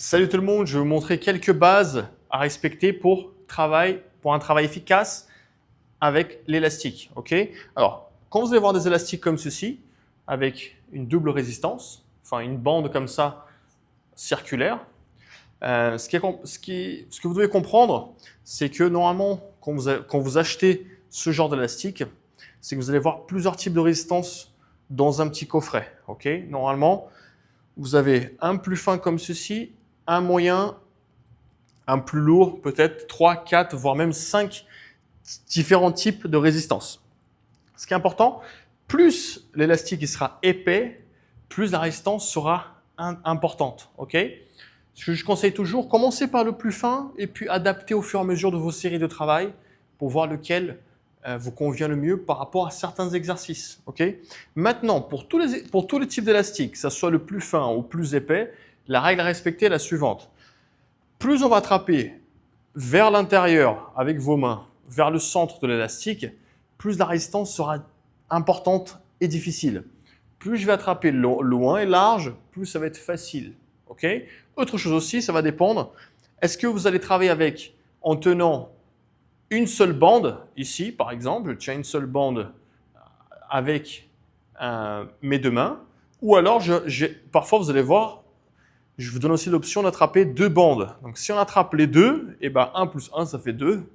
Salut tout le monde, je vais vous montrer quelques bases à respecter pour un travail efficace avec l'élastique. Alors, quand vous allez voir des élastiques comme ceci, avec une double résistance, enfin une bande comme ça, circulaire, ce que vous devez comprendre, c'est que normalement, quand vous achetez ce genre d'élastique, c'est que vous allez voir plusieurs types de résistance dans un petit coffret. Normalement, vous avez un plus fin comme ceci, un moyen, un plus lourd, peut-être 3, 4, voire même 5 différents types de résistance. Ce qui est important, plus l'élastique sera épais, plus la résistance sera importante. Ce que je conseille toujours, commencez par le plus fin et puis adaptez au fur et à mesure de vos séries de travail pour voir lequel vous convient le mieux par rapport à certains exercices. Maintenant, pour tous les types d'élastiques, que ce soit le plus fin ou plus épais, la règle à respecter est la suivante. Plus on va attraper vers l'intérieur avec vos mains, vers le centre de l'élastique, plus la résistance sera importante et difficile. Plus je vais attraper loin et large, plus ça va être facile. Autre chose aussi, ça va dépendre. Est-ce que vous allez travailler en tenant une seule bande, ici par exemple, je tiens une seule bande avec mes deux mains, ou alors parfois vous allez voir, je vous donne aussi l'option d'attraper deux bandes. Donc si on attrape les deux, 1 plus 1 ça fait 2,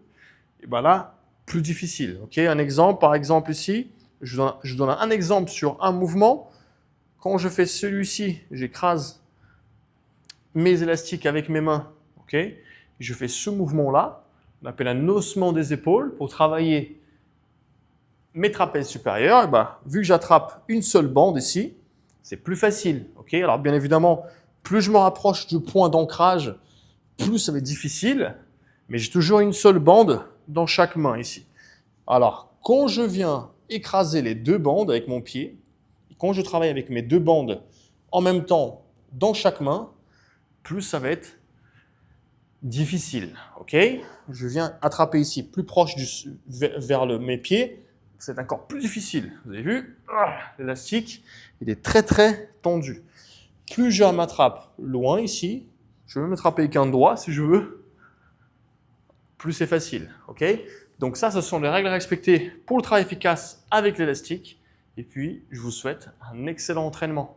et là, plus difficile. Un exemple, par exemple ici, je vous donne un exemple sur un mouvement. Quand je fais celui-ci, j'écrase mes élastiques avec mes mains. Je fais ce mouvement-là, on appelle un haussement des épaules pour travailler mes trapèzes supérieurs. Vu que j'attrape une seule bande ici, c'est plus facile. Alors bien évidemment, plus je me rapproche du point d'ancrage, plus ça va être difficile, mais j'ai toujours une seule bande dans chaque main ici. Alors, quand je viens écraser les deux bandes avec mon pied, quand je travaille avec mes deux bandes en même temps dans chaque main, plus ça va être difficile. Je viens attraper ici plus proche vers mes pieds, c'est encore plus difficile. Vous avez vu, l'élastique, il est très très tendu. Plus je m'attrape loin ici, je vais m'attraper avec un doigt si je veux, plus c'est facile. Donc ça, ce sont les règles à respecter pour le travail efficace avec l'élastique. Et puis, je vous souhaite un excellent entraînement.